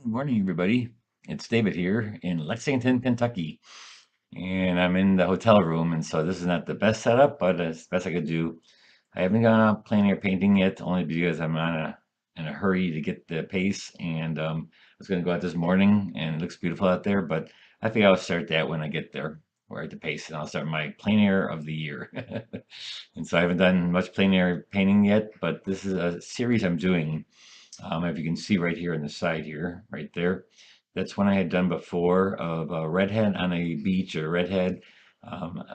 Good morning, everybody. It's David here in Lexington, Kentucky, and I'm in the hotel room. And so this is not the best setup, but it's the best I could do. I haven't gone out planning or painting yet, only because I'm in a hurry to get the pace. And I was going to go out this morning, and it looks beautiful out there. But I think I'll start that when I get there, or at the pace, and I'll start my plein air of the year. And so I haven't done much plein air painting yet, but this is a series I'm doing. If you can see right here on the side here, right there, that's one I had done before of a redhead on a beach or redhead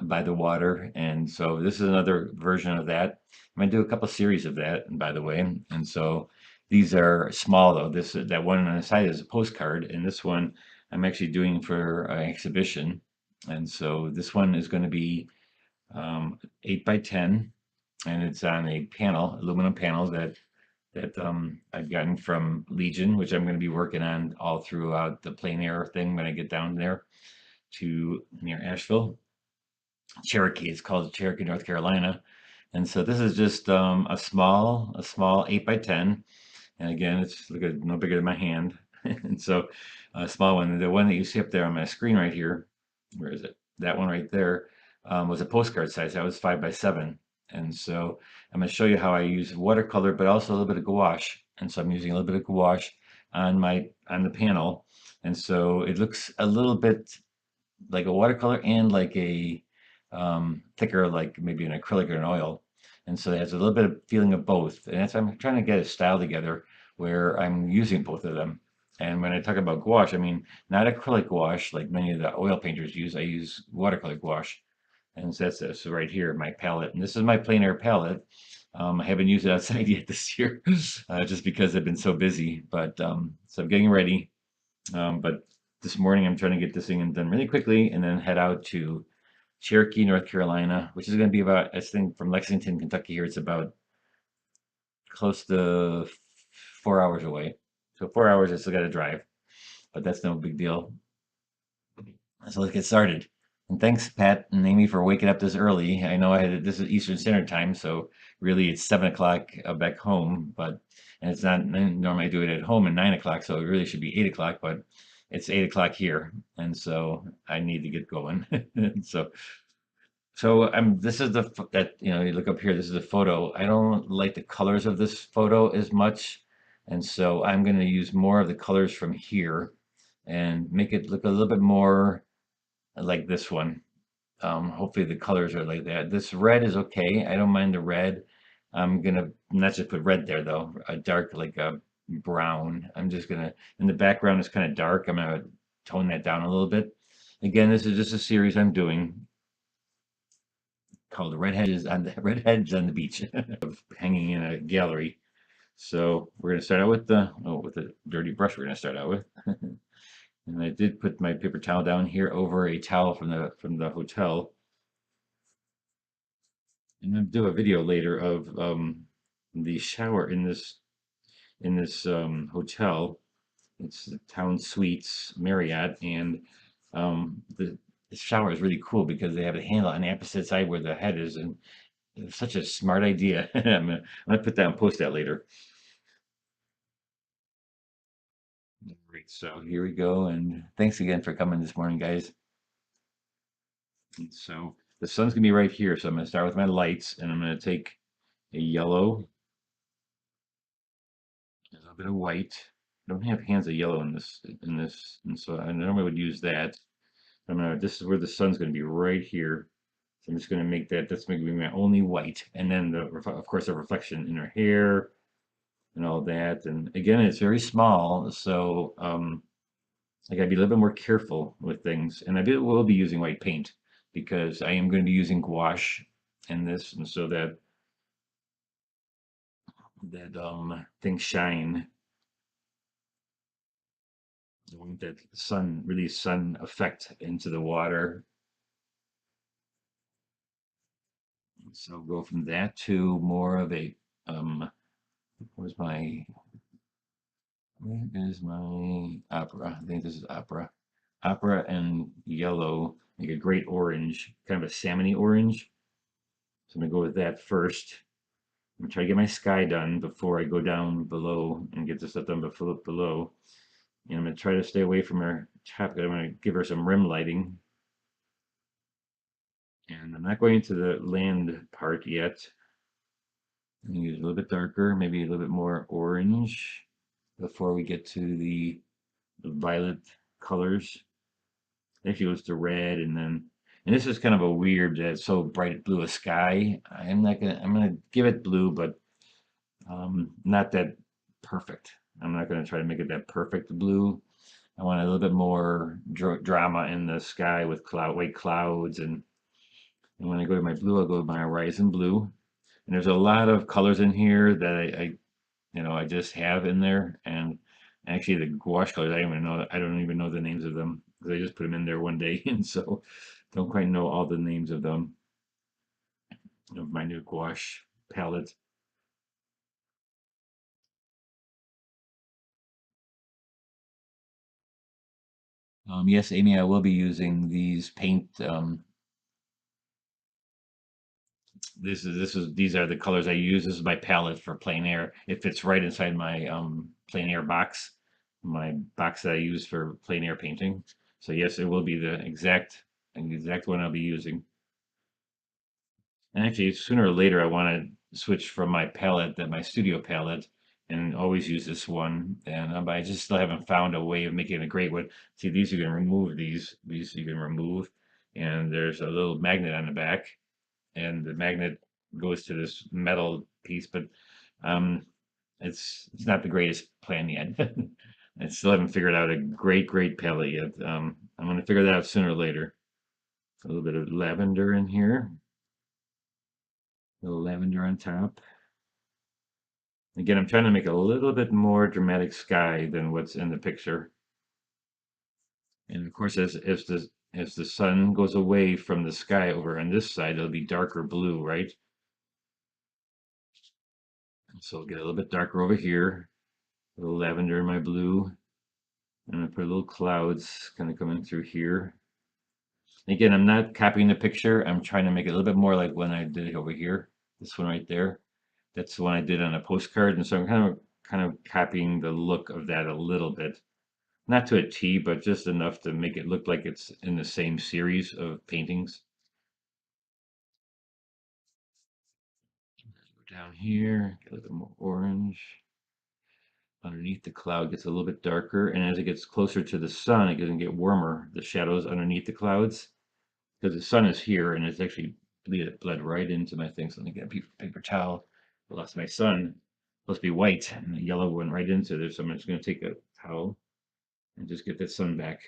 by the water. And so this is another version of that. I'm gonna do a couple series of that, by the way. And so these are small though. That one on the side is a postcard, and this one I'm actually doing for an exhibition. And so this one is going to be 8 by 10, and it's on a panel, aluminum panel that I've gotten from Legion, which I'm going to be working on all throughout the plein air thing when I get down there to near Asheville, Cherokee. It's called Cherokee, North Carolina. And so this is just a small 8 by 10. And again, it's look at no bigger than my hand. And so a small one, the one that you see up there on my screen right here, where is it? That one right there was a postcard size. That was 5 by 7. And so I'm going to show you how I use watercolor, but also a little bit of gouache. And so I'm using a little bit of gouache on the panel. And so it looks a little bit like a watercolor and like a thicker, like maybe an acrylic or an oil. And so it has a little bit of feeling of both. And that's I'm trying to get a style together where I'm using both of them. And when I talk about gouache, I mean not acrylic gouache like many of the oil painters use. I use watercolor gouache. And so that's this right here, my palette. And this is my plein air palette. I haven't used it outside yet this year, just because I've been so busy. But so I'm getting ready. But this morning I'm trying to get this thing done really quickly and then head out to Cherokee, North Carolina, which is going to be about, I think from Lexington, Kentucky here, it's about close to 4 hours away. So 4 hours I still got to drive, but that's no big deal. So let's get started. And thanks, Pat and Amy, for waking up this early. I know this is Eastern Standard Time, so really it's 7 o'clock back home, but and it's not normally I do it at home at 9 o'clock, so it really should be 8 o'clock, but it's 8 o'clock here, and so I need to get going. So this is that you look up here. This is a photo. I don't like the colors of this photo as much, and so I'm going to use more of the colors from here and make it look a little bit more like this one. Hopefully the colors are like that. This red is okay. I don't mind the red. I'm gonna not just put red there though. A dark like a brown. I'm just gonna in the background is kind of dark. I'm gonna tone that down a little bit. Again, this is just a series I'm doing called Redheads on the Beach, of hanging in a gallery. So we're gonna start out with the dirty brush. We're gonna start out with. And I did put my paper towel down here over a towel from the hotel. And I'll do a video later of the shower in this hotel. It's the Town Suites Marriott, and the shower is really cool because they have a handle on the opposite side where the head is, and it's such a smart idea. I'm gonna put that and post that later. Great, so here we go, and thanks again for coming this morning, guys. And so the sun's gonna be right here, so I'm gonna start with my lights, and I'm gonna take a yellow, a little bit of white. I don't have hands of yellow and so I normally would use that. This is where the sun's gonna be right here. So I'm just gonna make that's gonna be my only white, and then of course the reflection in her hair and all that. And again, it's very small, so I gotta be a little bit more careful with things. And will be using white paint because I am going to be using gouache in this, and so that things shine. I want that sun effect into the water. So go from that to more of a where's my where is my opera? I think this is opera. Opera and yellow make a great orange, kind of a salmony orange. So I'm gonna go with that first. I'm gonna try to get my sky done before I go down below and get this stuff done below. And I'm going to try to stay away from her top. I'm going to give her some rim lighting. And I'm not going into the land part yet. I'm going to use a little bit darker, maybe a little bit more orange before we get to the violet colors. Actually goes to red, and this is kind of a weird, so bright blue a sky. I'm gonna give it blue, but not that perfect. I'm not gonna try to make it that perfect blue. I want a little bit more drama in the sky with white clouds, and when I go to my blue, I'll go to my horizon blue. And there's a lot of colors in here that I just have in there, and actually the gouache colors I don't even know the names of them because I just put them in there one day, and so don't quite know all the names of them of my new gouache palette. Yes, Amy, I will be using these paint. These are the colors I use. This is my palette for plein air. It fits right inside my plein air box, my box that I use for plein air painting. So yes, it will be the exact one I'll be using. And actually, sooner or later, I want to switch from my palette, my studio palette, and always use this one. And but I just still haven't found a way of making a great one. See, these you can remove these you can remove, and there's a little magnet on the back, and the magnet goes to this metal piece, but um, it's not the greatest plan yet. I still haven't figured out a great palette yet. I'm going to figure that out sooner or later. A little bit of lavender in here, a little lavender on top. Again, I'm trying to make a little bit more dramatic sky than what's in the picture. And of course, as the sun goes away from the sky over on this side, it'll be darker blue, right? So I'll get a little bit darker over here, a little lavender in my blue. And I put little clouds kind of coming through here. Again, I'm not copying the picture. I'm trying to make it a little bit more like when I did it over here. This one right there. That's the one I did on a postcard. And so I'm kind of copying the look of that a little bit. Not to a T, but just enough to make it look like it's in the same series of paintings. Go down here, get a little bit more orange. Underneath the cloud gets a little bit darker, and as it gets closer to the sun, it can get warmer. The shadows underneath the clouds, because the sun is here, and it's actually bled right into my thing. So let me get a paper towel. I lost my sun. It's supposed to be white, and the yellow went right into there. So I'm just going to take a towel and just get that sun back.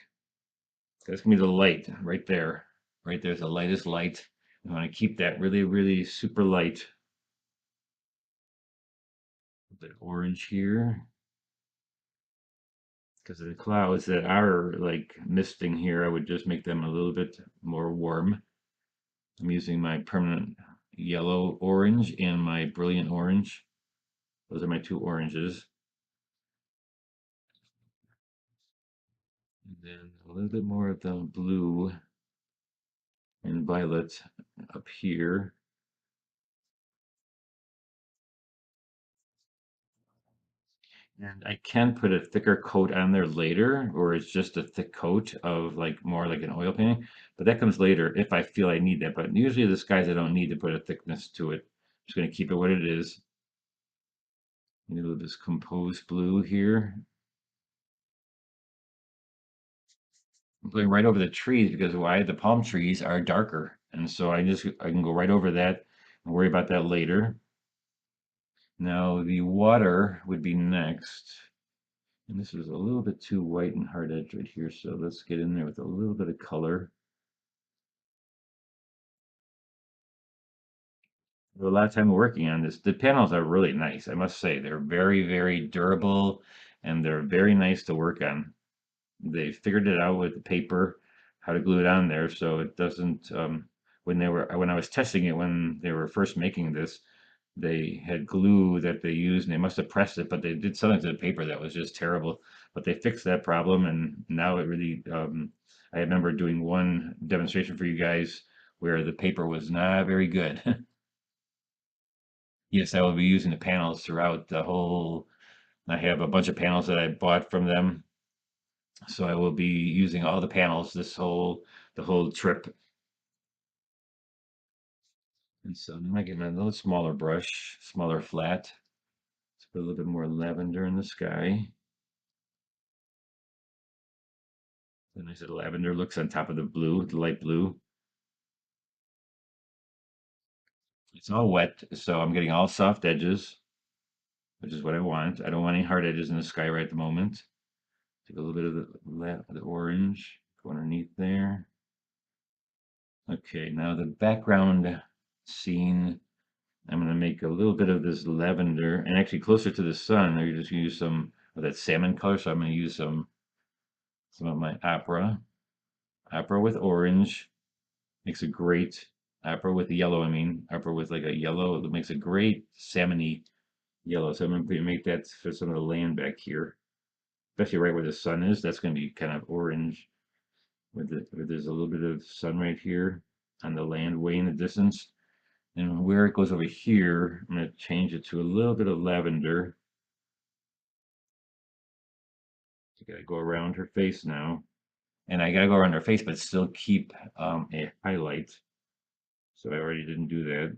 That's gonna be the light right there. Right there's the lightest light. I want to keep that really super light. A bit orange here. Because the clouds that are like misting here, I would just make them a little bit more warm. I'm using my permanent yellow orange and my brilliant orange. Those are my two oranges. And then a little bit more of the blue and violet up here. And I can put a thicker coat on there later, or it's just a thick coat of like more like an oil painting, but that comes later if I feel I need that. But usually the skies I don't need to put a thickness to it. I'm just going to keep it what it is. A little of this composed blue here. I'm going right over the trees because why? The palm trees are darker. And so I can go right over that and worry about that later. Now the water would be next. And this is a little bit too white and hard edge right here. So let's get in there with a little bit of color. A lot of time working on this. The panels are really nice, I must say. They're very durable and they're very nice to work on. They figured it out with the paper, how to glue it on there so it doesn't when I was testing it when they were first making this, they had glue that they used and they must have pressed it, but they did something to the paper that was just terrible. But they fixed that problem and now it really I remember doing one demonstration for you guys where the paper was not very good. Yes, I will be using the panels throughout the whole. I have a bunch of panels that I bought from them, So I will be using all the panels the whole trip. And so now I get a little smaller brush, smaller flat. Let's put a little bit more lavender in the sky. The nice little lavender looks on top of the blue, the light blue. It's all wet, so I'm getting all soft edges, which is what I want. I don't want any hard edges in the sky right at the moment. Take a little bit of the orange, go underneath there. Okay, now the background scene, I'm going to make a little bit of this lavender, and actually closer to the sun, I just use some of that salmon color, so I'm going to use some of my opera with orange. Makes a great opera with the yellow. I mean, opera with like a yellow. It makes a great salmony yellow. So I'm going to make that for some of the land back here, especially right where the sun is. That's going to be kind of orange. There's a little bit of sun right here on the land way in the distance. And where it goes over here, I'm going to change it to a little bit of lavender. So I got to go around her face now. And I got to go around her face, but still keep a highlight. So I already didn't do that.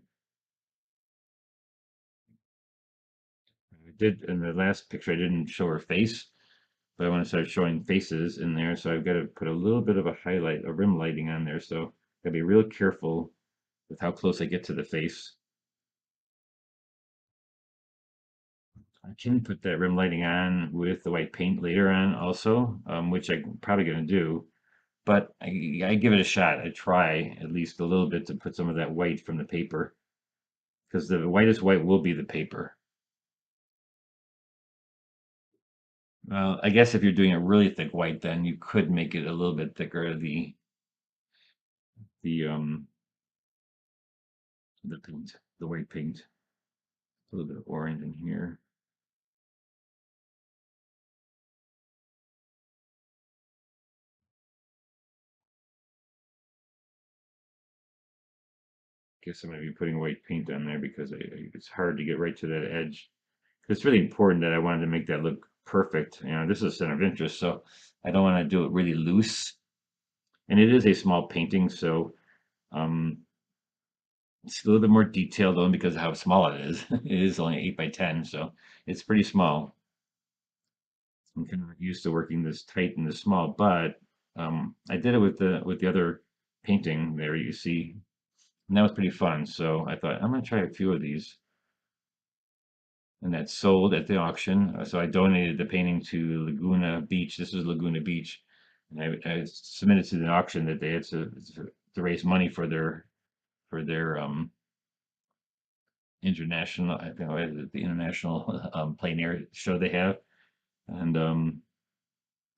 I did in the last picture, I didn't show her face, but I want to start showing faces in there. So I've got to put a little bit of a highlight, a rim lighting on there. So I've got to be real careful with how close I get to the face. I can put that rim lighting on with the white paint later on also, which I'm probably going to do. But I give it a shot. I try at least a little bit to put some of that white from the paper, because the whitest white will be the paper. Well, I guess if you're doing a really thick white, then you could make it a little bit thicker, the um the paint, the white paint. A little bit of orange in here. Guess I'm gonna be putting white paint on there because it's hard to get right to that edge. It's really important that I wanted to make that look perfect. You know, this is a center of interest, so I don't want to do it really loose. And it is a small painting, so um, it's a little bit more detailed on because of how small it is. It is only 8 by 10, so it's pretty small. I'm kind of used to working this tight and this small, but I did it with the other painting there you see, and that was pretty fun. So I thought I'm gonna try a few of these, and that sold at the auction. So I donated the painting to Laguna Beach. This is Laguna Beach, and I submitted to the auction that they had to raise money for their international, I think what is it, the international plein air show they have, and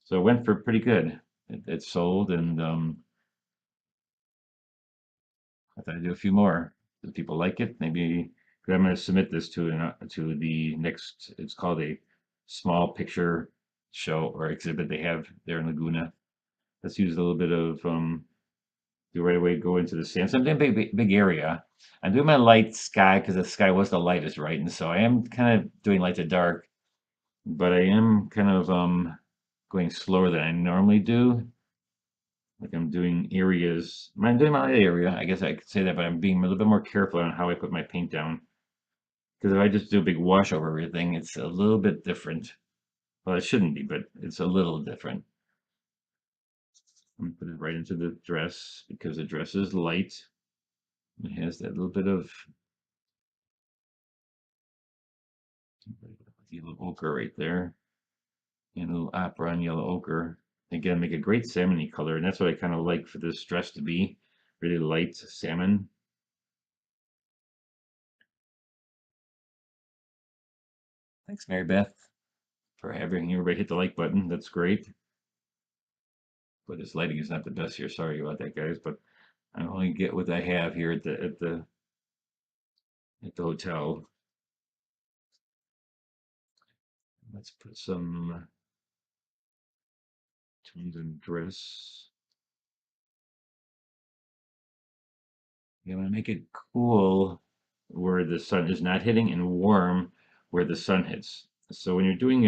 so it went for pretty good. It sold, and I thought I'd do a few more. If people like it, maybe, because I'm going to submit this to the next. It's called a small picture show or exhibit they have there in Laguna. Let's use a little bit of do right away go into the sand. So I'm doing a big area. I'm doing my light sky because the sky was the lightest, right? And so I am kind of doing light to dark, but I am kind of going slower than I normally do. Like I'm doing areas. I'm doing my area. I guess I could say that, but I'm being a little bit more careful on how I put my paint down. Because if I just do a big wash over everything, it's a little bit different. Well, it shouldn't be, but it's a little different. I'm gonna put it right into the dress because the dress is light. It has that little bit of yellow ochre right there, and a little opera on yellow ochre. Again, make a great salmony color, and that's what I kind of like for this dress to be, really light salmon. Thanks, Mary Beth, for having everybody hit the like button. That's great. But this lighting is not the best here. Sorry about that, guys. But I only get what I have here at the hotel. Let's put some tones in dress. You want to make it cool where the sun is not hitting and warm where the sun hits. So when you're doing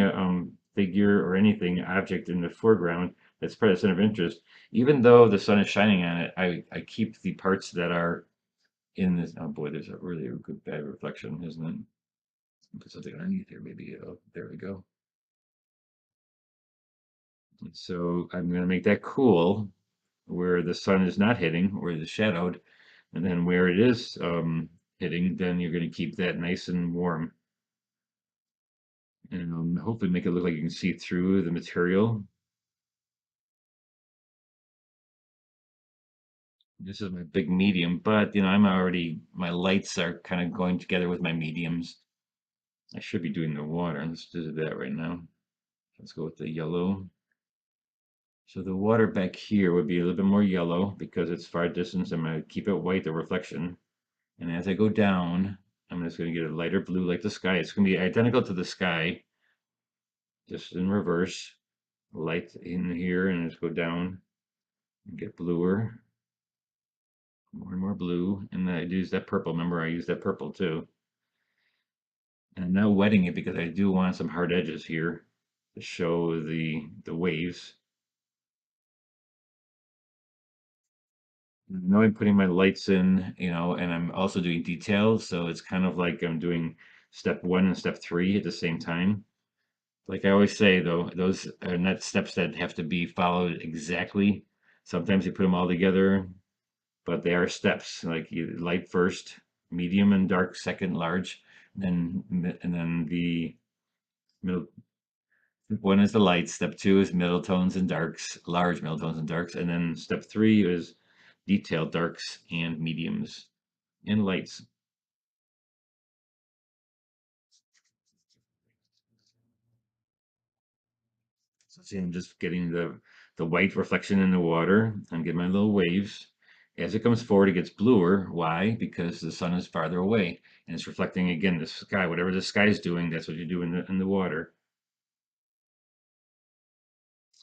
figure or anything, object in the foreground that's part of the center of interest. Even though the sun is shining on it, I keep the parts that are in this. Oh boy, there's a really good bad reflection, isn't it? Put something underneath here, maybe. Oh, there we go. So I'm going to make that cool where the sun is not hitting, where it's shadowed, and then where it is hitting, then you're going to keep that nice and warm. And hopefully make it look like you can see through the material. This is my big medium, but I'm already, my lights are kind of going together with my mediums. I should be doing the water. Let's do that right now. Let's go with the yellow. So the water back here would be a little bit more yellow because it's far distance. I'm going to keep it white, the reflection. And as I go down, I'm just going to get a lighter blue like the sky. It's going to be identical to the sky, just in reverse. Light in here and just go down and get bluer. More and more blue. And then I use that purple. Remember, I used that purple too. And I'm now wetting it because I do want some hard edges here to show the waves. I know I'm putting my lights in, and I'm also doing details, so it's kind of like I'm doing step 1 and step 3 at the same time. Like I always say, though, those are not steps that have to be followed exactly. Sometimes you put them all together, but they are steps. Like you light first, medium and dark second, large, and then the middle. Step 1 is the lights. Step 2 is middle tones and darks, large middle tones and darks, and then step 3 is detailed darks and mediums and lights. So see, I'm just getting the white reflection in the water. I'm getting my little waves. As it comes forward, it gets bluer. Why? Because the sun is farther away and it's reflecting again the sky. Whatever the sky is doing, that's what you do in the water.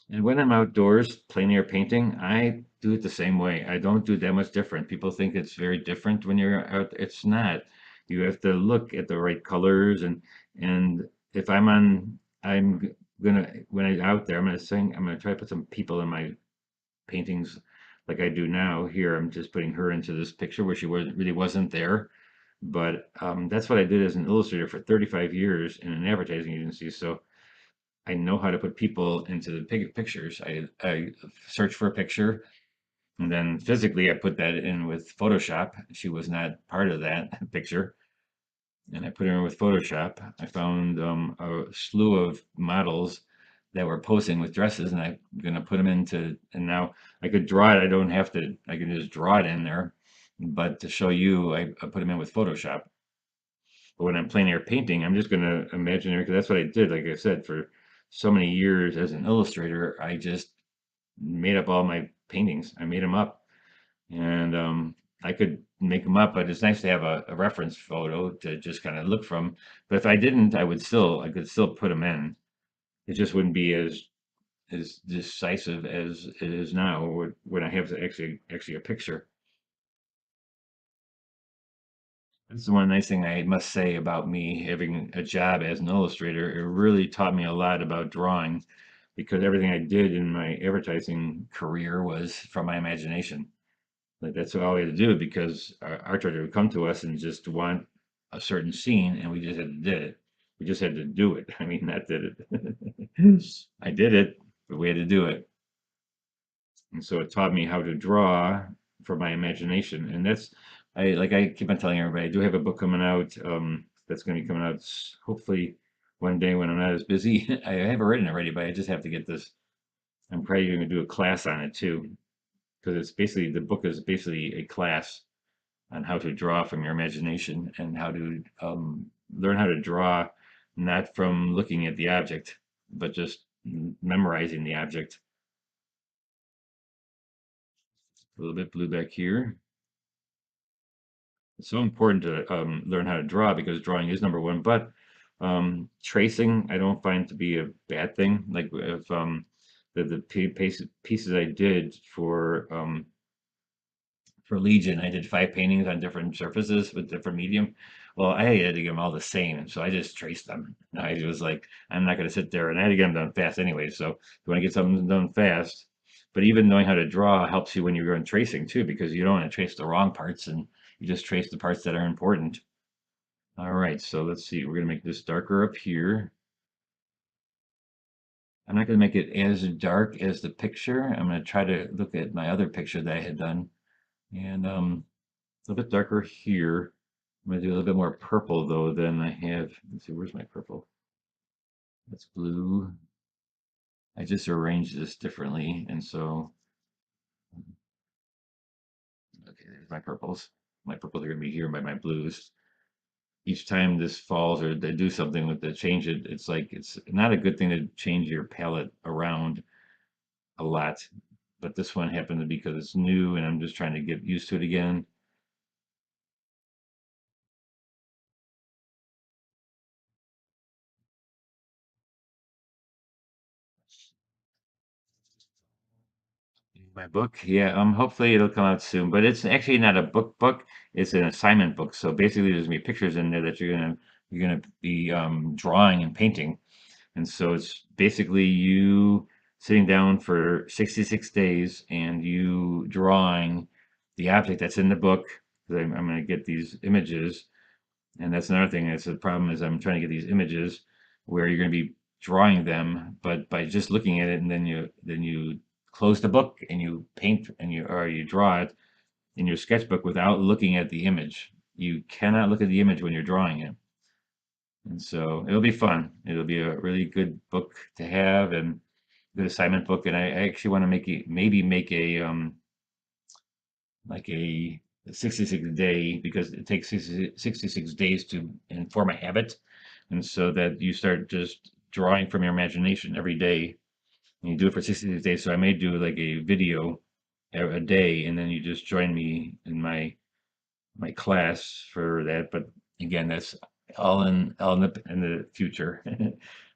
And when I'm outdoors, plein air painting, I do it the same way. I don't do that much different. People think it's very different when you're out. It's not. You have to look at the right colors and if I'm gonna when I'm out there, I'm gonna try to put some people in my paintings like I do now. Here, I'm just putting her into this picture where she really wasn't there. But that's what I did as an illustrator for 35 years in an advertising agency. So I know how to put people into the pictures. I search for a picture and then physically I put that in with Photoshop. She was not part of that picture. And I put her in with Photoshop. I found a slew of models that were posing with dresses and I'm going to put them into, and now I could draw it. I don't have to, I can just draw it in there. But to show you, I put them in with Photoshop. But when I'm plein air painting, I'm just going to imagine because that's what I did. Like I said, for so many years as an illustrator, I just made up all my paintings. I made them up, and I could make them up, but it's nice to have a reference photo to just kind of look from. But if I didn't, I could still put them in. It just wouldn't be as decisive as it is now when I have actually a picture. That's the one nice thing I must say about me having a job as an illustrator. It really taught me a lot about drawing because everything I did in my advertising career was from my imagination. Like that's all we had to do because our art director would come to us and just want a certain scene, and we just had to do it. We just had to do it. I mean, not did it. I did it, but we had to do it. And so it taught me how to draw from my imagination. And that's I keep on telling everybody, I do have a book coming out, that's gonna be coming out hopefully one day when I'm not as busy. I have it written already, but I just have to get this. I'm probably gonna do a class on it too, because it's basically the book is basically a class on how to draw from your imagination and how to learn how to draw not from looking at the object, but just memorizing the object. A little bit blue back here. It's so important to learn how to draw because drawing is number one. But tracing, I don't find to be a bad thing. Like if pieces I did for Legion, I did 5 paintings on different surfaces with different medium. Well, I had to get them all the same, and so I just traced them. I was like, I'm not going to sit there, and I had to get them done fast anyway. So if you want to get something done fast, but even knowing how to draw helps you when you're going tracing too, because you don't want to trace the wrong parts, and you just trace the parts that are important. All right, so let's see. We're going to make this darker up here. I'm not going to make it as dark as the picture. I'm going to try to look at my other picture that I had done, and a little bit darker here. I'm going to do a little bit more purple though than I have. Let's see, where's my purple? That's blue. I just arranged this differently, and so okay, there's my purples. My purples are going to be here by my blues. Each time this falls or they do something with the change it, it's like it's not a good thing to change your palette around a lot. But this one happened to be because it's new and I'm just trying to get used to it again. My book, yeah, hopefully it'll come out soon, but it's actually not a book, it's an assignment book. So basically there's gonna be pictures in there that you're gonna be drawing and painting. And so it's basically you sitting down for 66 days and you drawing the object that's in the book. 'Cause I'm going to get these images, and that's another thing. That's the problem is I'm trying to get these images where you're going to be drawing them, but by just looking at it and then you close the book and you paint and you draw it in your sketchbook without looking at the image. You cannot look at the image when you're drawing it. And so it'll be fun. It'll be a really good book to have and good assignment book. And I actually want to make it maybe make a like a 66 day because it takes 66 days to form a habit. And so that you start just drawing from your imagination every day and you do it for 66 days. So I may do like a video a day and then you just join me in my class for that. But again, that's all in the future.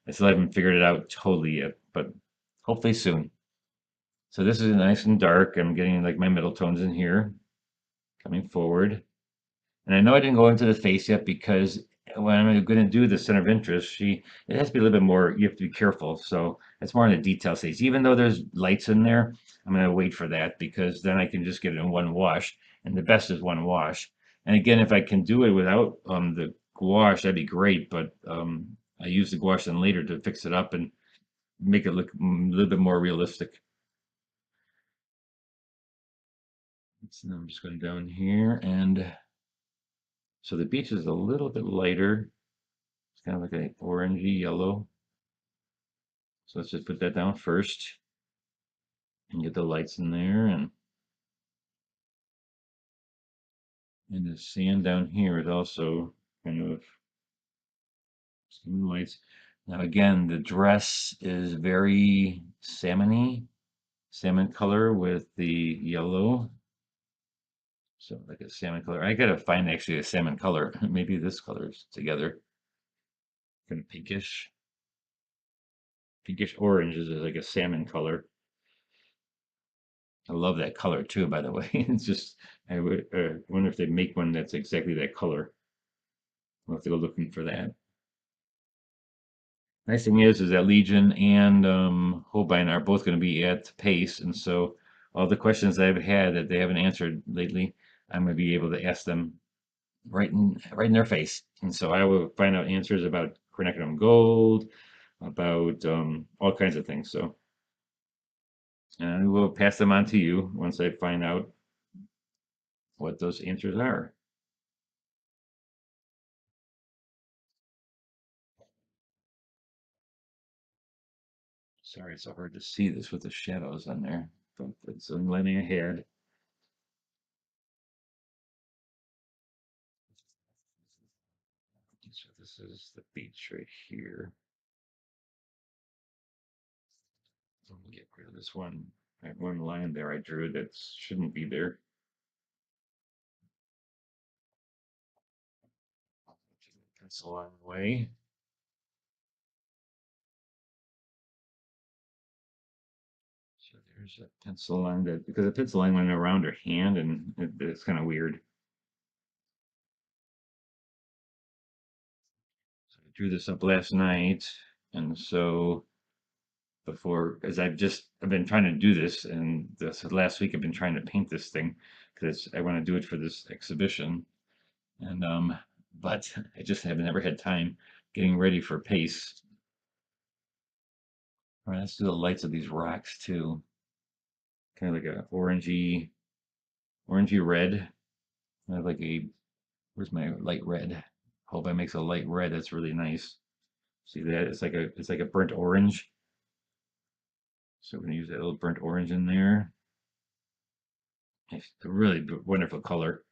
I still haven't figured it out totally yet, but hopefully soon. So this is nice and dark. I'm getting like my middle tones in here coming forward. And I know I didn't go into the face yet because when I'm going to do the center of interest, it has to be a little bit more, you have to be careful. So it's more in the detail stage. Even though there's lights in there, I'm going to wait for that because then I can just get it in one wash. And the best is one wash. And again, if I can do it without the gouache, that'd be great. But I use the gouache then later to fix it up and make it look a little bit more realistic. So now I'm just going down here. And so the beach is a little bit lighter. It's kind of like an orangey yellow. So let's just put that down first and get the lights in there. And the sand down here is also kind of some lights. Now again, the dress is very salmony, salmon color with the yellow. So like a salmon color. I gotta find actually a salmon color. Maybe this color's together. Kind of pinkish. Pinkish orange is like a salmon color. I love that color too, by the way. It's just, I wonder if they make one that's exactly that color. We'll have to go looking for that. Nice thing is that Legion and Holbein are both going to be at Pace, and so all the questions I've had that they haven't answered lately, I'm going to be able to ask them right in their face. And so I will find out answers about quinacridone gold, about all kinds of things. So I will pass them on to you once I find out what those answers are. Sorry, it's so hard to see this with the shadows on there, but it's a linear ahead. So this is the beach right here. Let me get rid of this one. I have one line there I drew that shouldn't be there. Pencil along the way. So there's a pencil line that because the pencil line went around her hand and it's kind of weird. drew this up last night, and so before, as I've been trying to do this, and this last week I've been trying to paint this thing because I want to do it for this exhibition, and but I just have never had time getting ready for pace. All right, let's do the lights of these rocks too, kind of like a orangey red. I have like a where's my light red? Hope I makes a light red. That's really nice. See that? It's like a burnt orange. So we're gonna use that little burnt orange in there. It's a really wonderful color.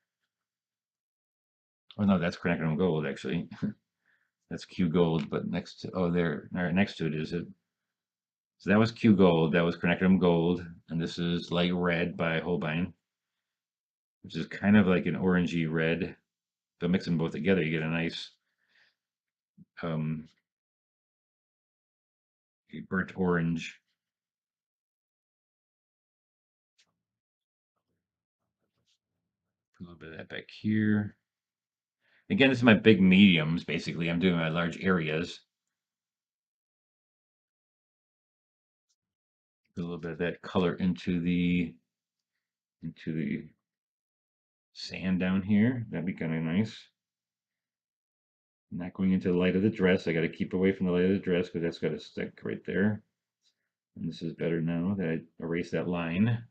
Oh no, that's quinacridone gold actually. That's Q gold, but next to, oh there, right next to it is it. So that was Q gold, that was quinacridone gold, and this is light red by Holbein, which is kind of like an orangey red. But mix them both together, you get a nice um, burnt orange. Put a little bit of that back here. Again, this is my big mediums, basically. I'm doing my large areas. Put a little bit of that color into the sand down here. That'd be kind of nice. Not going into the light of the dress. I got to keep away from the light of the dress because that's got to stick right there. And this is better now that I erase that line.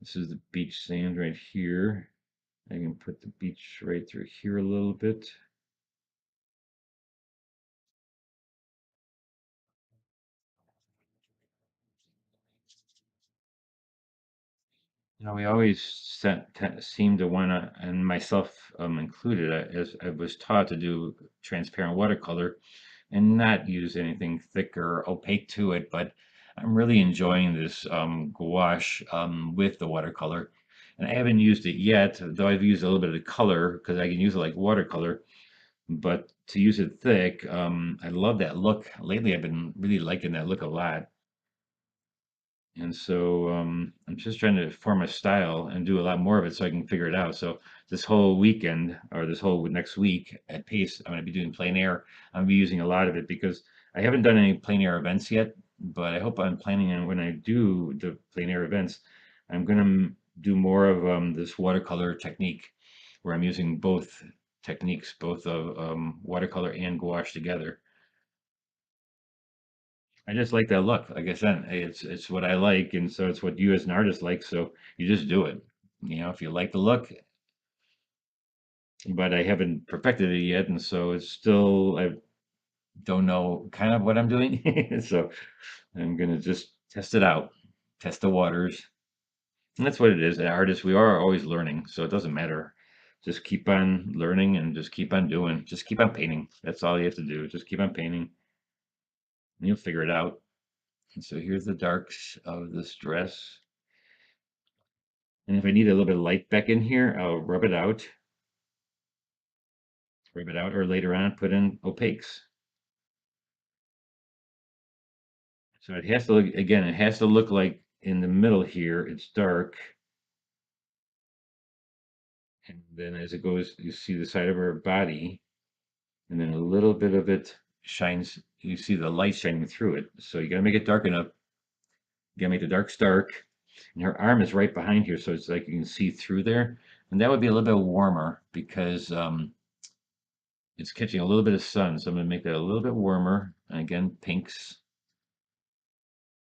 This is the beach sand right here. I can put the beach right through here a little bit. You know, we always seem to want to, and myself included, as I was taught to do transparent watercolor and not use anything thick or opaque to it, but I'm really enjoying this gouache with the watercolor. And I haven't used it yet, though I've used a little bit of the color because I can use it like watercolor. But to use it thick, I love that look. Lately, I've been really liking that look a lot. And so I'm just trying to form a style and do a lot more of it so I can figure it out. So this whole weekend or this whole next week at Pace, I'm going to be doing plein air. I'm going to be using a lot of it because I haven't done any plein air events yet, but I hope I'm planning on when I do the plein air events, I'm going to do more of this watercolor technique where I'm using both techniques, both of watercolor and gouache together. I just like that look. Like I said, it's what I like, and so it's what you as an artist like. So you just do it. You know, if you like the look, but I haven't perfected it yet, and so it's still I don't know kind of what I'm doing. So I'm gonna just test it out, test the waters, and that's what it is. As artists, we are always learning, so it doesn't matter. Just keep on learning and just keep on doing. Just keep on painting. That's all you have to do. Just keep on painting, and you'll figure it out. And so here's the darks of this dress. And if I need a little bit of light back in here, I'll rub it out, or later on put in opaques. So it has to look, again, it has to look like in the middle here, it's dark. And then as it goes, you see the side of her body, and then a little bit of it shines, you see the light shining through it. So you gotta make it dark enough. You gotta make the darks dark. And her arm is right behind here, so it's like you can see through there. And that would be a little bit warmer because it's catching a little bit of sun, so I'm going to make that a little bit warmer. And again, pinks.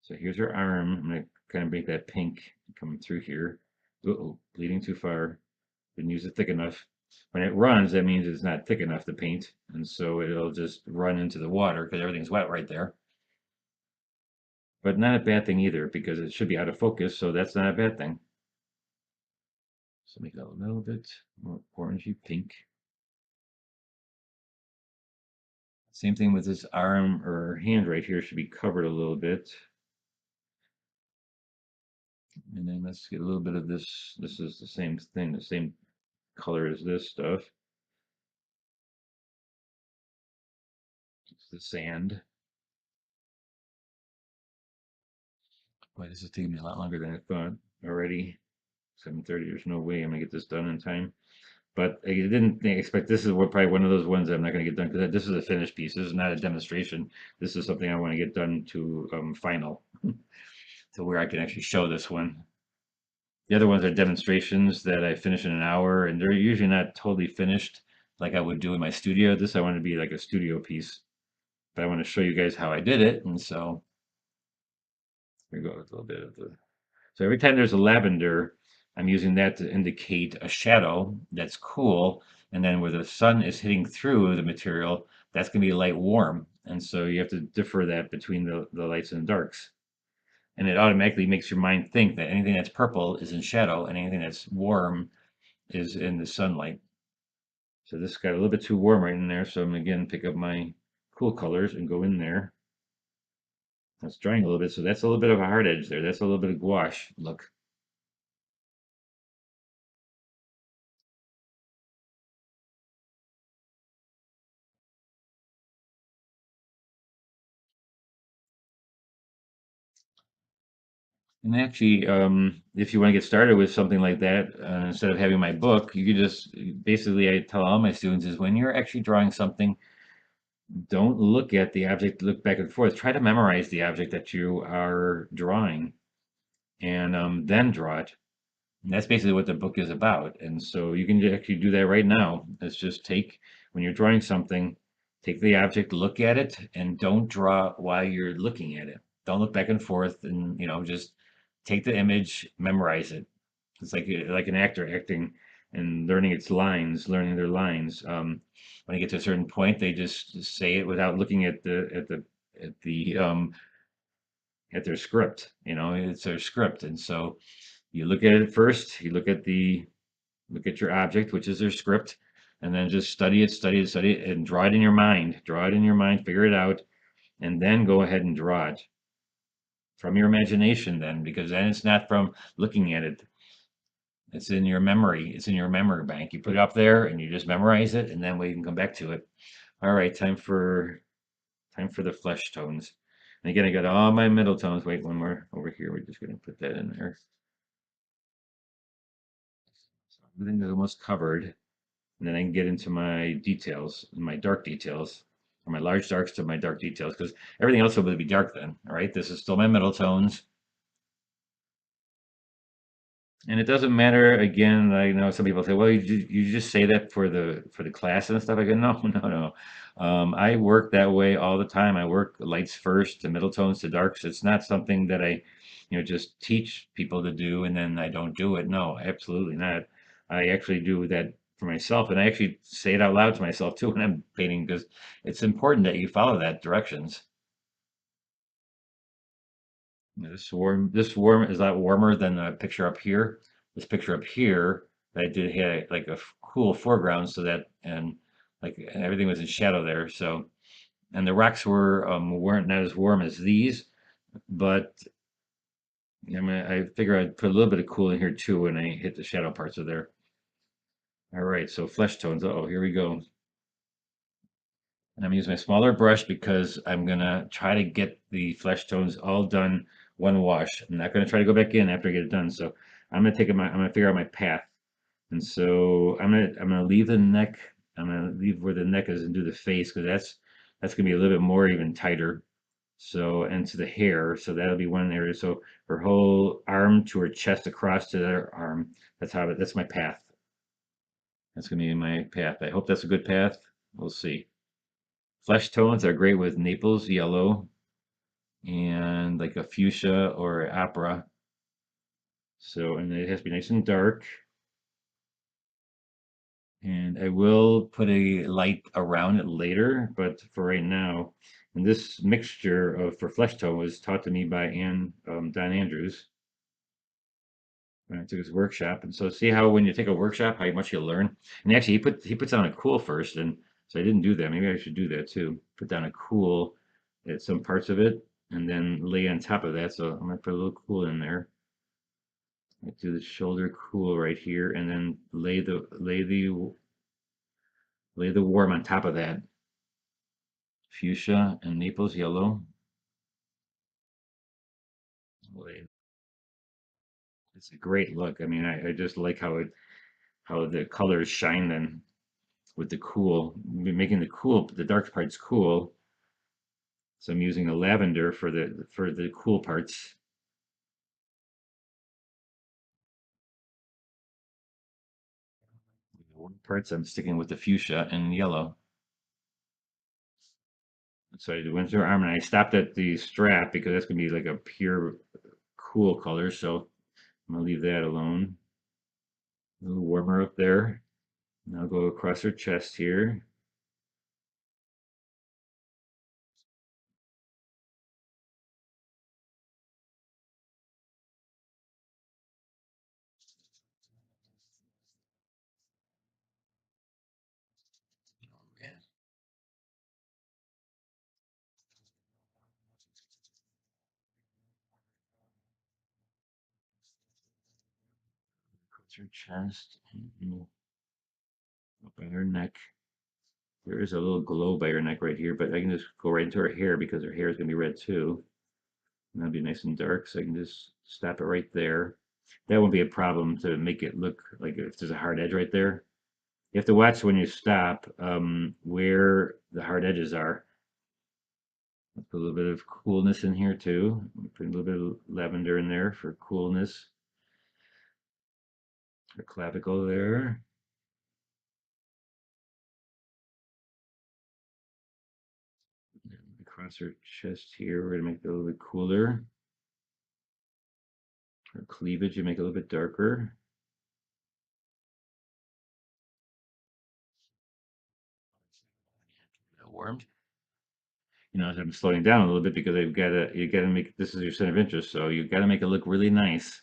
So here's her arm. I'm going to kind of make that pink coming through here. Uh-oh, bleeding too far. Didn't use it thick enough. When it runs, that means it's not thick enough to paint. And so it'll just run into the water because everything's wet right there. But not a bad thing either because it should be out of focus, so that's not a bad thing. So make it a little bit more orangey pink. Same thing with this arm or hand right here should be covered a little bit. And then let's get a little bit of this. This is the same thing, the same color as this stuff. It's the sand. Boy, this is taking me a lot longer than I thought already. 7:30, there's no way I'm gonna get this done in time. but I didn't expect this is probably one of those ones that I'm not going to get done because this is a finished piece. This is not a demonstration. This is something I want to get done to final, to where I can actually show this one. The other ones are demonstrations that I finish in an hour, and they're usually not totally finished like I would do in my studio. This I want to be like a studio piece, but I want to show you guys how I did it. And so here we go with a little bit of the. So every time there's a lavender, I'm using that to indicate a shadow that's cool. And then where the sun is hitting through the material, that's going to be light warm. And so you have to differ that between the lights and darks. And it automatically makes your mind think that anything that's purple is in shadow and anything that's warm is in the sunlight. So this got a little bit too warm right in there. So I'm again pick up my cool colors and go in there. It's drying a little bit. So that's a little bit of a hard edge there. That's a little bit of gouache look. And actually, if you want to get started with something like that, instead of having my book, you could just basically, I tell all my students is when you're actually drawing something, don't look at the object, look back and forth. Try to memorize the object that you are drawing and then draw it. And that's basically what the book is about. And so you can actually do that right now. It's just take, when you're drawing something, take the object, look at it, and don't draw while you're looking at it. Don't look back and forth and, just take the image, memorize it. It's like an actor acting and learning its lines, learning their lines. When you get to a certain point, they just say it without looking at their script. It's their script. And so you look at it first, you look at your object, which is their script, and then just study it, study it, study it, and draw it in your mind. Draw it in your mind, figure it out, and then go ahead and draw it from your imagination then, because then it's not from looking at it. It's in your memory. It's in your memory bank. You put it up there and you just memorize it, and then we can come back to it. All right, time for the flesh tones. And again, I got all my middle tones. Wait, one more over here. We're just gonna put that in there. So everything is almost covered. And then I can get into my details, my dark details, from my large darks to my dark details, because everything else will be dark then. All right, this is still my middle tones. And it doesn't matter. Again, I know some people say, "Well, you just say that for the class and stuff." I go, "No, no, no. I work that way all the time. I work lights first, to middle tones to darks. It's not something that I, just teach people to do and then I don't do it. No, absolutely not. I actually do that for myself, and I actually say it out loud to myself too when I'm painting because it's important that you follow that directions. This warm is a lot warmer than the picture up here. This picture up here that I did had like a cool foreground so that and like everything was in shadow there. So and the rocks weren't not as warm as these, but I figure I'd put a little bit of cool in here too when I hit the shadow parts of there. All right, so flesh tones. Oh, here we go. And I'm using my smaller brush because I'm gonna try to get the flesh tones all done one wash. I'm not gonna try to go back in after I get it done. So I'm gonna figure out my path. And so I'm gonna leave the neck. I'm gonna leave where the neck is and do the face because that's gonna be a little bit more even tighter. So and to the hair. So that'll be one area. So her whole arm to her chest across to their arm. That's my path. That's gonna be my path. I hope that's a good path. We'll see. Flesh tones are great with Naples yellow and like a fuchsia or opera. So, and it has to be nice and dark. And I will put a light around it later, but for right now, and this mixture for flesh tone was taught to me by Don Andrews when I took his workshop. And so see how when you take a workshop, how much you learn. And actually he puts on a cool first, and so I didn't do that. Maybe I should do that too. Put down a cool at some parts of it and then lay on top of that. So I'm gonna put a little cool in there. I do the shoulder cool right here and then lay the warm on top of that. Fuchsia and Naples yellow. It's a great look. I mean, I just like how the colors shine then with the cool, making the dark parts cool. So I'm using the lavender for the cool parts. The warm parts I'm sticking with the fuchsia and yellow. So I went through arm and I stopped at the strap because that's gonna be like a pure cool color. So I'm gonna leave that alone. A little warmer up there. Now go across her chest here. Across her chest and up by her neck. There is a little glow by her neck right here, but I can just go right into her hair because her hair is gonna be red too. And that'll be nice and dark, so I can just stop it right there. That won't be a problem to make it look like if there's a hard edge right there. You have to watch when you stop where the hard edges are. Put a little bit of coolness in here too. Put a little bit of lavender in there for coolness. Her clavicle there. And across her chest here, we're gonna make it a little bit cooler. Her cleavage, you make it a little bit darker. Warmed. As I'm slowing down a little bit because you gotta make this is your center of interest, so you gotta make it look really nice.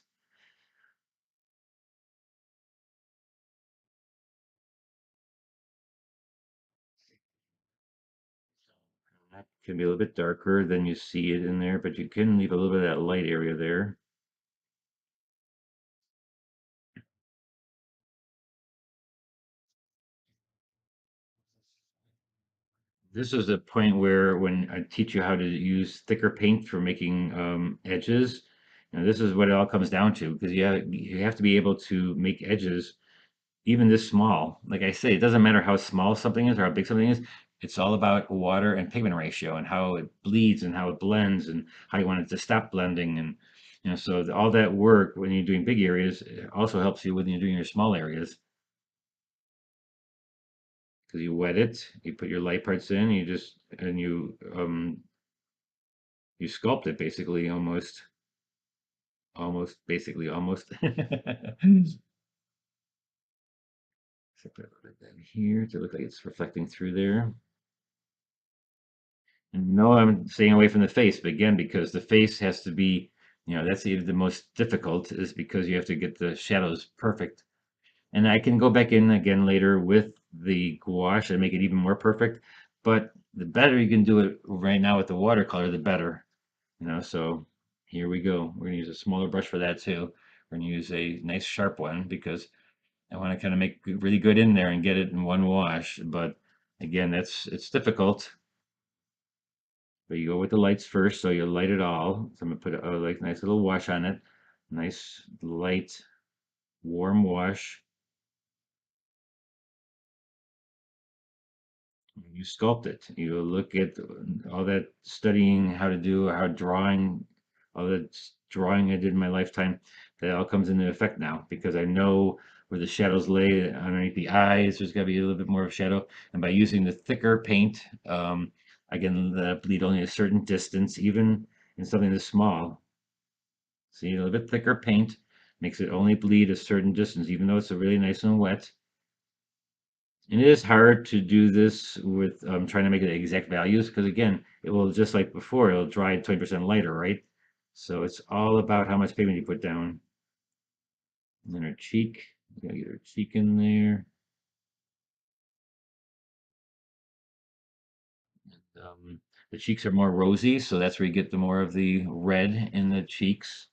That can be a little bit darker than you see it in there, but you can leave a little bit of that light area there. This is the point where when I teach you how to use thicker paint for making edges, this is what it all comes down to because you have to be able to make edges even this small. Like I say, it doesn't matter how small something is or how big something is. It's all about water and pigment ratio and how it bleeds and how it blends and how you want it to stop blending and so all that work when you're doing big areas also helps you when you're doing your small areas because you wet it, you put your light parts in, you sculpt it basically almost basically almost. Except I put it down here to look like it's reflecting through there. No, I'm staying away from the face, but again, because the face has to be, that's the most difficult is because you have to get the shadows perfect. And I can go back in again later with the gouache and make it even more perfect. But the better you can do it right now with the watercolor, the better. So here we go. We're gonna use a smaller brush for that too. We're gonna use a nice sharp one because I want to kind of make it really good in there and get it in one wash. But again, it's difficult. But you go with the lights first, so you light it all. So I'm gonna put a like nice little wash on it. Nice light, warm wash. You sculpt it. You look at all that studying how to do, how drawing, all that drawing I did in my lifetime. That all comes into effect now because I know where the shadows lay underneath the eyes. There's got to be a little bit more of shadow, and by using the thicker paint, I can bleed only a certain distance, even in something this small. See, a little bit thicker paint makes it only bleed a certain distance, even though it's a really nice and wet. And it is hard to do this with trying to make it exact values because again, it will just like before, it'll dry 20% lighter, right? So it's all about how much pigment you put down. And then her cheek, you gotta get her cheek in there. The cheeks are more rosy, so that's where you get the more of the red in the cheeks.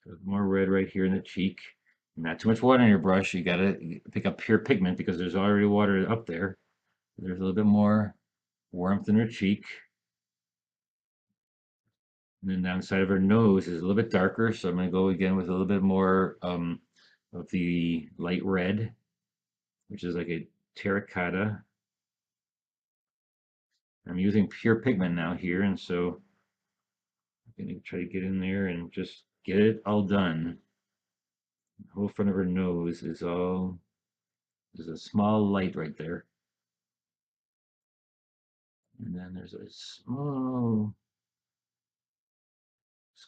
So more red right here in the cheek. Not too much water on your brush. You gotta pick up pure pigment because there's already water up there. There's a little bit more warmth in her cheek. And then down the side of her nose is a little bit darker, so I'm gonna go again with a little bit more of the light red, which is like a terracotta. I'm using pure pigment now here, and so I'm gonna try to get in there and just get it all done. The whole front of her nose is all, there's a small light right there. And then there's a small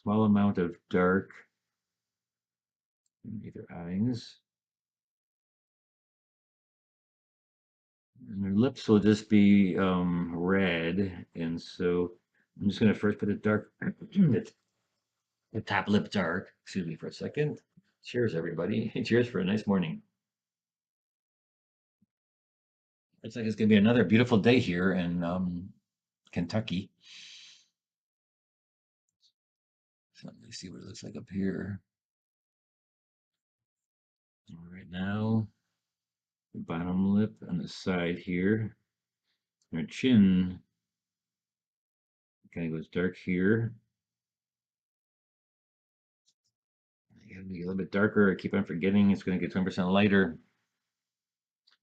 amount of dark underneath her eyes. And her lips will just be red. And so I'm just gonna first put a dark, the top lip dark. Excuse me for a second. Cheers, everybody. Cheers for a nice morning. Looks like it's gonna be another beautiful day here in Kentucky. So let me see what it looks like up here. Right now, the bottom lip on the side here. Her chin kind of goes dark here. I gotta be a little bit darker. I keep on forgetting it's gonna get 20% lighter.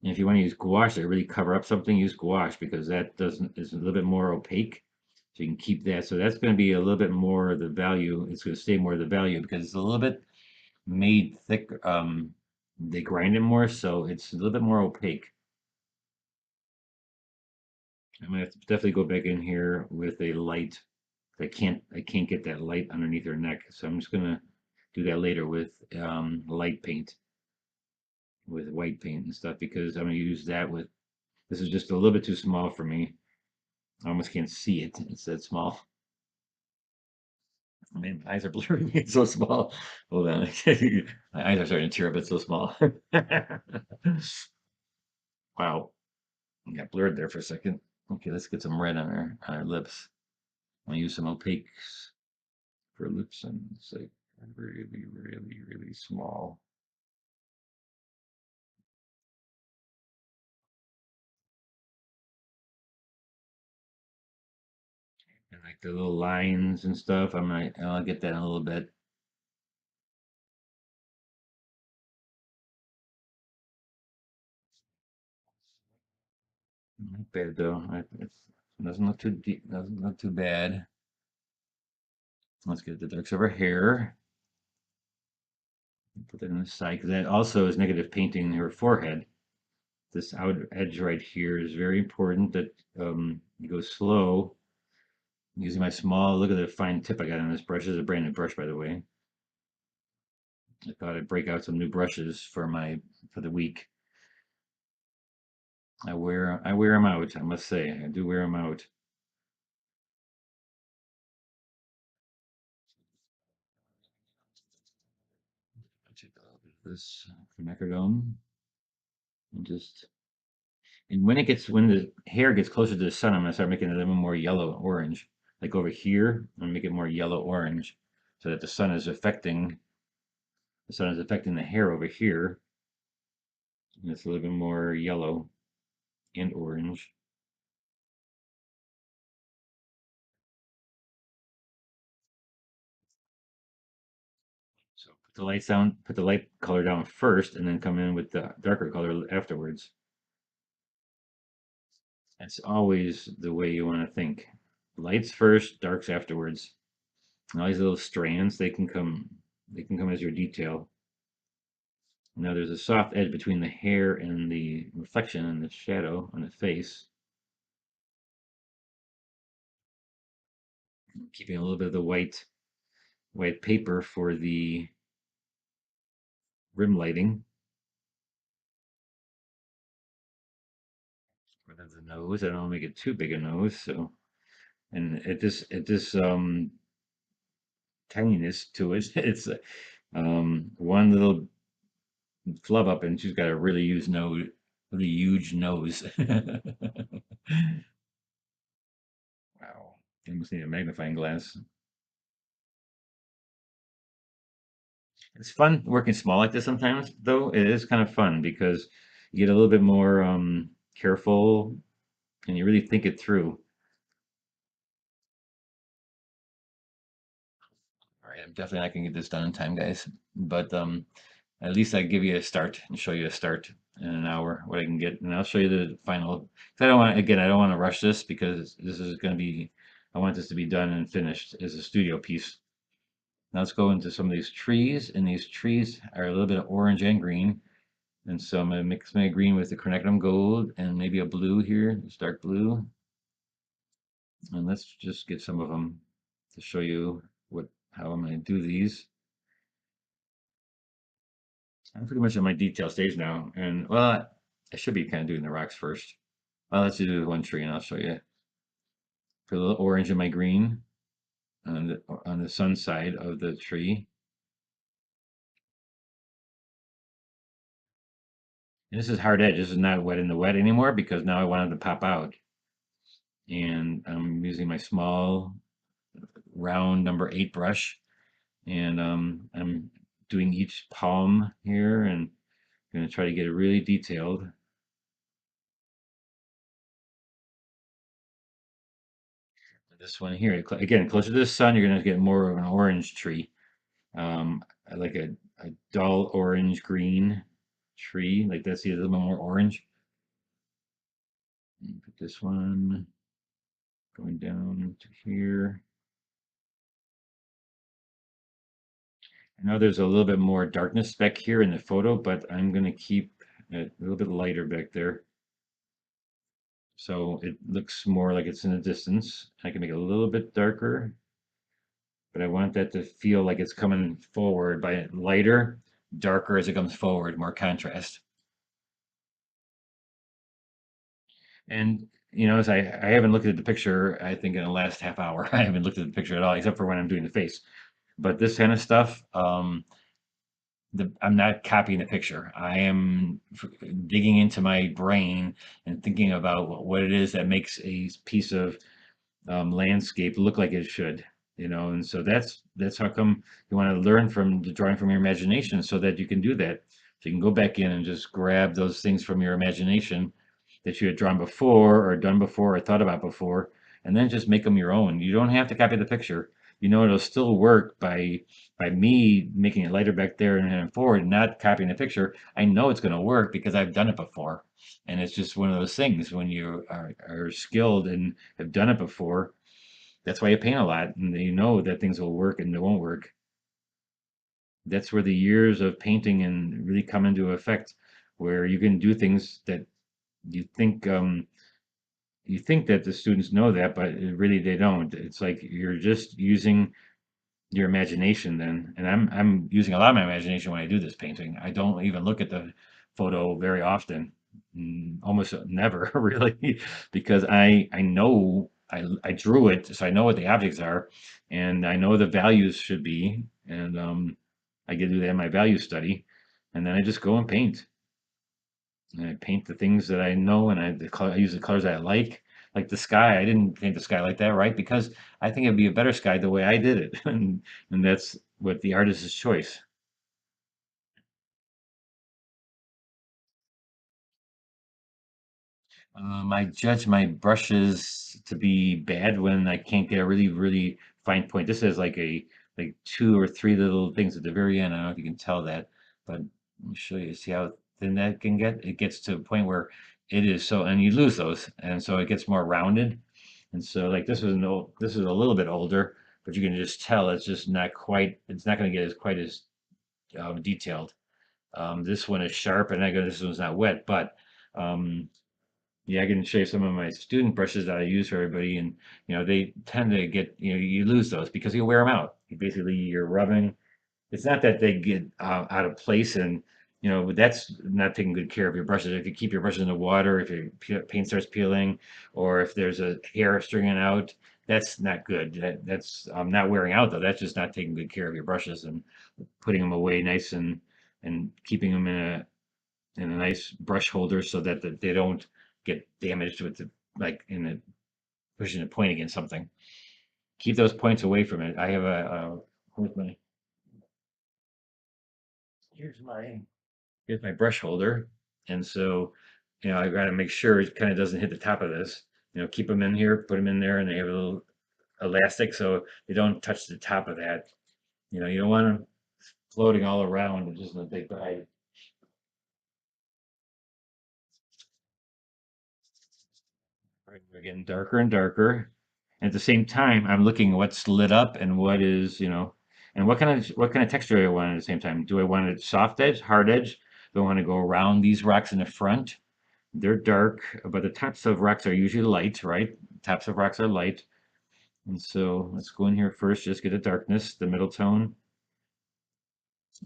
And if you want to use gouache to really cover up something, use gouache because that doesn't is a little bit more opaque. So you can keep that. So that's going to be a little bit more of the value. It's going to stay more of the value because it's a little bit made thick. They grind it more, so it's a little bit more opaque. I'm gonna have to definitely go back in here with a light. I can't get that light underneath her neck, so I'm just gonna do that later with light paint, with white paint and stuff because I'm gonna use that with. This is just a little bit too small for me. I almost can't see it. It's that small. I mean, my eyes are blurry. It's so small. Hold on. My eyes are starting to tear up. It's so small. Wow. I got blurred there for a second. Okay, let's get some red on our lips. I'm gonna use some opaques for lips and it's like really, really, really small. And like the little lines and stuff, I'll get that in a little bit. Not bad though. It doesn't look too deep. Doesn't look too bad. Let's get the darks of her hair. Put that on the side because that also is negative painting her forehead. This outer edge right here is very important that you go slow. Using my small, look at the fine tip I got on this brush. This is a brand new brush, by the way. I thought I'd break out some new brushes for the week. I wear them out. I must say, I do wear them out. I take a little bit of this quinacridone and just and when the hair gets closer to the sun, I'm gonna start making it a little more yellow orange. Like over here, I'm gonna make it more yellow orange so that the sun is affecting the hair over here. And it's a little bit more yellow and orange. So put the light color down first, and then come in with the darker color afterwards. That's always the way you want to think. Lights first, darks afterwards. And all these little strands, they can come as your detail. Now there's a soft edge between the hair and the reflection and the shadow on the face. Keeping a little bit of the white paper for the rim lighting. For the nose, I don't want to make it too big a nose, so and at this tininess to it, it's one little flub up, and she's got a really huge nose. Wow, you almost need a magnifying glass. It's fun working small like this sometimes, though. It is kind of fun because you get a little bit more careful and you really think it through. All right, I'm definitely not gonna get this done in time, guys. But at least I give you a start and show you a start in an hour what I can get, and I'll show you the final. 'Cause I don't want, again, I don't want to rush this because this is going to be, I want this to be done and finished as a studio piece. Now let's go into some of these trees, and these trees are a little bit of orange and green. And so I'm going to mix my green with the cornicum gold and maybe a blue here, this dark blue. And let's just get some of them to show you how I'm going to do these. I'm pretty much at my detail stage now. And well, I should be kind of doing the rocks first. Well, let's do one tree and I'll show you. Put a little orange in my green on the sun side of the tree. And this is hard edge. This is not wet in the wet anymore because now I want it to pop out. And I'm using my small round number 8 brush, and I'm doing each palm here and going to try to get it really detailed. This one here, again, closer to the sun, you're going to get more of an orange tree. I like a dull orange green tree, like that. See a little bit more orange. And put this one going down to here. I know there's a little bit more darkness back here in the photo, but I'm going to keep it a little bit lighter back there. So it looks more like it's in the distance. I can make it a little bit darker, but I want that to feel like it's coming forward by lighter, darker as it comes forward, more contrast. And as I haven't looked at the picture, I think in the last half hour, I haven't looked at the picture at all, except for when I'm doing the face. But this kind of stuff, I'm not copying the picture. I am digging into my brain and thinking about what it is that makes a piece of landscape look like it should, and so that's how come you want to learn from the drawing from your imagination so that you can do that. So you can go back in and just grab those things from your imagination that you had drawn before or done before or thought about before, and then just make them your own. You don't have to copy the picture. It'll still work by me making it lighter back there and then forward, not copying the picture. I know it's going to work because I've done it before. And it's just one of those things when you are skilled and have done it before. That's why you paint a lot, and you know that things will work and they won't work. That's where the years of painting and really come into effect, where you can do things that you think that the students know that, but really they don't. It's like you're just using your imagination then, and I'm using a lot of my imagination when I do this painting. I don't even look at the photo very often, almost never really, because I know I drew it, so I know what the objects are, and I know the values should be, and I get to do that in my value study, and then I just go and paint. And I paint the things that I know, and I use the colors that I like the sky. I didn't paint the sky like that, right? Because I think it'd be a better sky the way I did it, and that's what the artist's choice. I judge my brushes to be bad when I can't get a really, really fine point. This is like 2 or 3 little things at the very end. I don't know if you can tell that, but let me show you. See how thin that can get? It gets to a point where it is so, and you lose those, and so it gets more rounded. And so, like this is a little bit older, but you can just tell it's just not quite. It's not going to get as quite as detailed. This one is sharp, and this one's not wet, but um, yeah, I can show you some of my student brushes that I use for everybody, and they tend to get, you lose those because you wear them out. You're rubbing. It's not that they get out of place, and that's not taking good care of your brushes. If you keep your brushes in the water, if your paint starts peeling, or if there's a hair stringing out, that's not good. That's not wearing out though. That's just not taking good care of your brushes and putting them away nice and keeping them in a nice brush holder so that they don't get damaged with the like in the pushing a point against something. Keep those points away from it. I have where's my here's my here's my brush holder, and so I got to make sure it kind of doesn't hit the top of this. Keep them in here, put them in there, and they have a little elastic so they don't touch the top of that. You don't want to floating all around and just in a big bag. Right, we're getting darker and darker. At the same time, I'm looking what's lit up and what is, and what kind of texture do I want at the same time. Do I want it soft edge, hard edge? Do I want to go around these rocks in the front? They're dark, but the tops of rocks are usually light, right? Tops of rocks are light. And so let's go in here first, just get a darkness, the middle tone,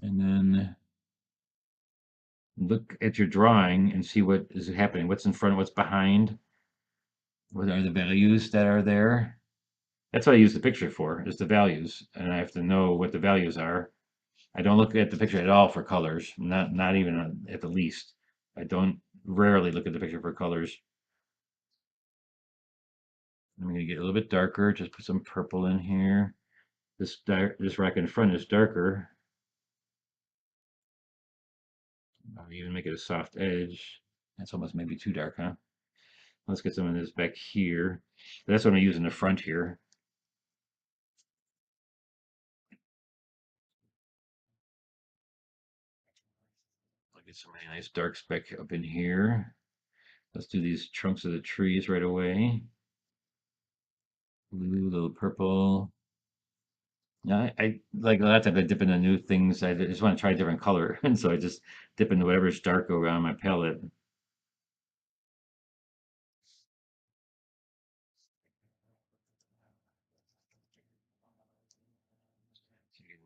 and then look at your drawing and see what is happening, what's in front, what's behind, what are the values that are there. That's what I use the picture for, is the values, and I have to know what the values are. I don't look at the picture at all for colors, not even at the least. I don't rarely look at the picture for colors. I'm going to get a little bit darker, just put some purple in here. This rack in front is darker. I'll even make it a soft edge. That's almost maybe too dark, huh? Let's get some of this back here. That's what I'm using the front here. I'll get some really nice dark speck up in here. Let's do these trunks of the trees right away. Blue, little purple. Yeah, I like a lot of times I dip into new things. I just want to try a different color, and so I just dip into whatever's dark around my palette.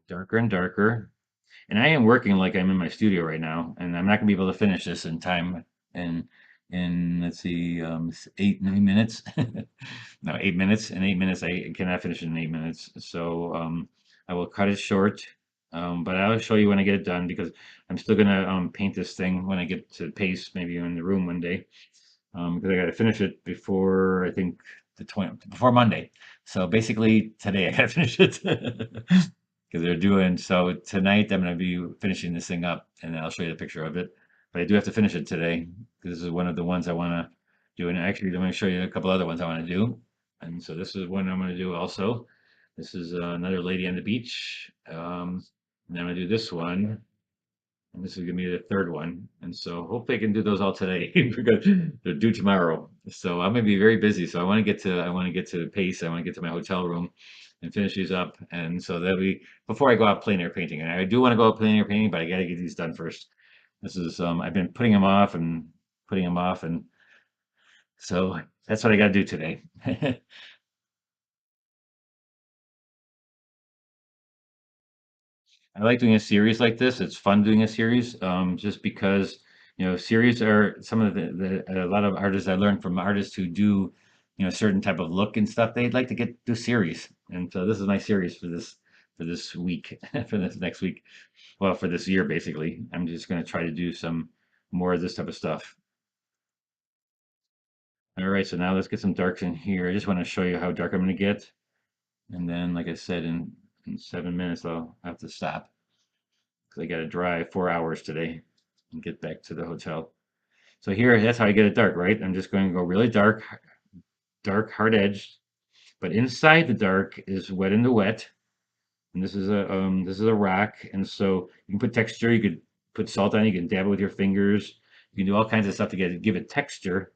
Darker and darker. And I am working like I'm in my studio right now, and I'm not gonna be able to finish this in time. And in let's see, 8, 9 minutes. No, 8 minutes. In 8 minutes, I cannot finish it in 8 minutes. So I will cut it short. But I'll show you when I get it done because I'm still gonna paint this thing when I get to paste, maybe in the room one day. Because I got to finish it before I think the 20 before Monday. So basically today I got to finish it because they're doing so tonight. I'm going to be finishing this thing up, and I'll show you the picture of it. But I do have to finish it today because this is one of the ones I want to do. And actually, I'm going to show you a couple other ones I want to do. And so this is one I'm going to do also. This is another lady on the beach. And I'm going to do this one. And this is gonna be the third one. And so hopefully I can do those all today because they're due tomorrow. So I'm gonna be very busy. So I want to get to the pace. I want to get to my hotel room and finish these up. And so that'll be before I go out plein air painting. And I do want to go out plein air painting, but I gotta get these done first. This is I've been putting them off and putting them off, and so that's what I gotta do today. I like doing a series like this. It's fun doing a series, just because series are some of a lot of artists I learned from artists who do certain type of look and stuff. They'd like to do series, and so this is my series for this week for this next week. Well, for this year basically. I'm just going to try to do some more of this type of stuff. All right, so now let's get some darks in here. I just want to show you how dark I'm going to get, and then like I said, in 7 minutes I'll have to stop. I got to drive 4 hours today and get back to the hotel. So here, that's how I get it dark, right? I'm just going to go really dark, dark, hard edged. But inside the dark is wet in the wet, and this is a rock, and so you can put texture. You could put salt on it. You can dab it with your fingers. You can do all kinds of stuff to give it texture.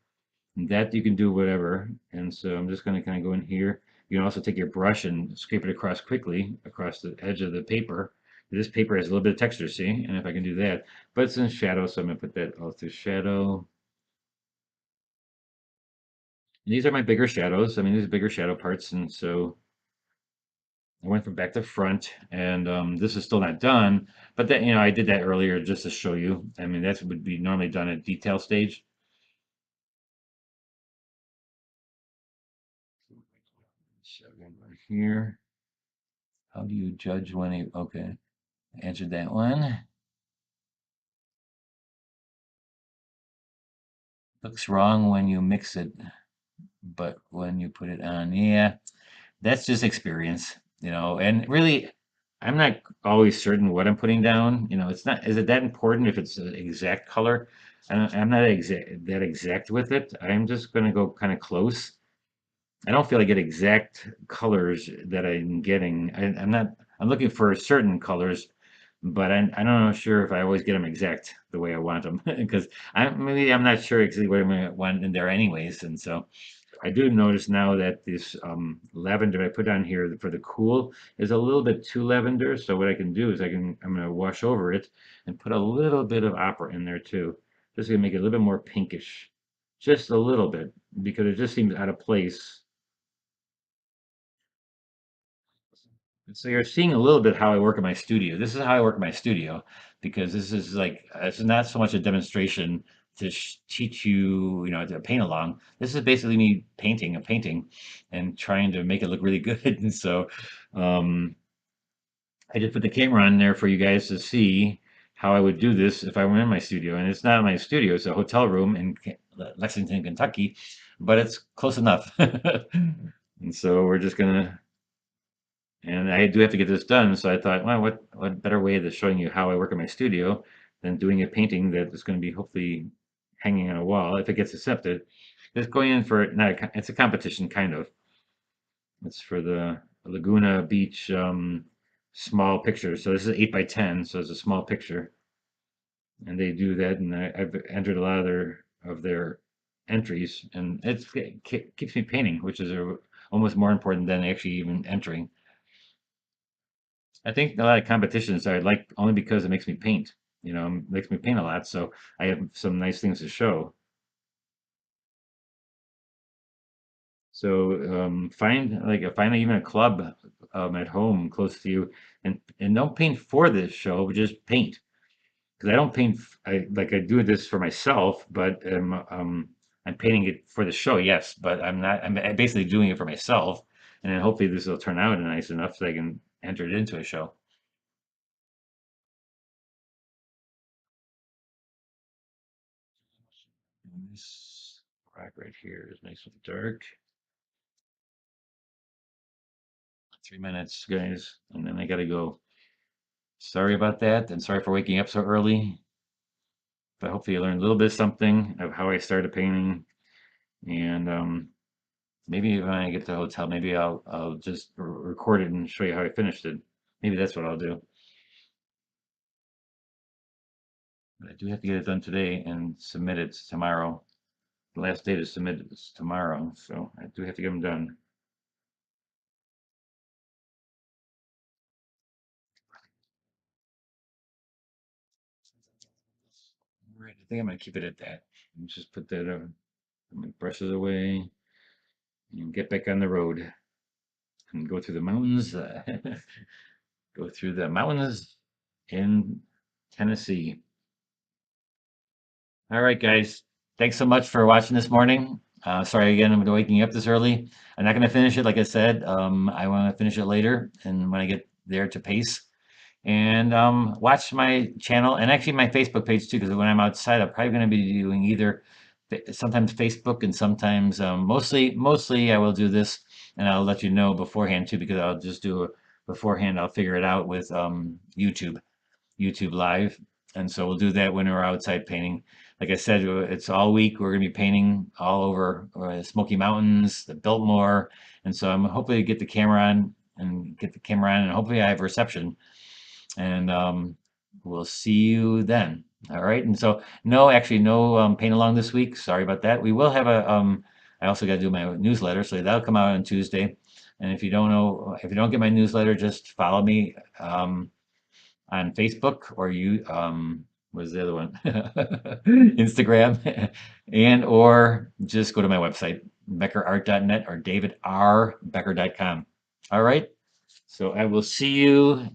And that you can do whatever. And so I'm just going to kind of go in here. You can also take your brush and scrape it across quickly across the edge of the paper. This paper has a little bit of texture, see? And if I can do that, but it's in shadow, so I'm going to put that all through shadow. And these are my bigger shadows. I mean, these are bigger shadow parts. And so I went from back to front, and this is still not done. But that, I did that earlier just to show you. I mean, that would be normally done at detail stage. So right here. How do you judge when okay, answered that one. Looks wrong when you mix it, but when you put it on, yeah, that's just experience, and really, I'm not always certain what I'm putting down. It's not, is it that important if it's an exact color? I'm not that exact with it. I'm just going to go kind of close. I don't feel I get exact colors that I'm getting. I'm not, I'm looking for certain colors, but I don't know sure if I always get them exact the way I want them because maybe I'm not sure exactly what I'm gonna want in there anyways. And so I do notice now that this lavender I put on here for the cool is a little bit too lavender. So what I can do is I'm gonna wash over it and put a little bit of opera in there too. Just gonna make it a little bit more pinkish, just a little bit because it just seems out of place. So you're seeing a little bit how I work in my studio. This is how I work in my studio because this is like it's not so much a demonstration to teach you, to paint along. This is basically me painting a painting and trying to make it look really good. And so um, I just put the camera on there for you guys to see how I would do this if I were in my studio. And it's not my studio; it's a hotel room in Lexington, Kentucky, but it's close enough. And so we're just gonna and I do have to get this done, so I thought, well, what better way of showing you how I work in my studio than doing a painting that is going to be hopefully hanging on a wall if it gets accepted. It's going in for not it's a competition kind of. It's for the Laguna Beach small picture. So this is 8 by 10, so it's a small picture, and they do that, and I've entered a lot of their entries, and it keeps me painting, which is almost more important than actually even entering. I think a lot of competitions I like only because it makes me paint. Makes me paint a lot, so I have some nice things to show. So find even a club at home close to you, and don't paint for this show, but just paint. Because I don't paint. I do this for myself, but I'm painting it for the show. Yes, but I'm not. I'm basically doing it for myself, and then hopefully this will turn out nice enough so I can enter it into a show. And this rock right here is nice and dark. 3 minutes, guys, and then I gotta go. Sorry about that, and sorry for waking up so early. But hopefully you learned a little bit of something of how I started painting, and maybe when I get to the hotel, maybe I'll just record it and show you how I finished it. Maybe that's what I'll do. But I do have to get it done today and submit it tomorrow. The last day to submit it is tomorrow, so I do have to get them done. All right, I think I'm gonna keep it at that. And just put that put my brushes away and get back on the road and go through the mountains. Go through the mountains in Tennessee. All right, guys. Thanks so much for watching this morning. Sorry again, I'm waking up this early. I'm not going to finish it, like I said. I want to finish it later, and when I get there to pace. And watch my channel and actually my Facebook page too, because when I'm outside, I'm probably going to be doing either sometimes Facebook and sometimes mostly I will do this, and I'll let you know beforehand too, because I'll just do it beforehand. I'll figure it out with YouTube Live. And so we'll do that when we're outside painting. Like I said, it's all week. We're going to be painting all over Smoky Mountains, the Biltmore. And so I'm hopefully get the camera on and hopefully I have reception. And we'll see you then. All right. And so actually no paint along this week. Sorry about that. We will have I also got to do my newsletter, so that'll come out on Tuesday. And if you don't get my newsletter, just follow me. On Facebook or was the other one? Instagram, and or just go to my website, beckerart.net or davidrbecker.com. All right. So I will see you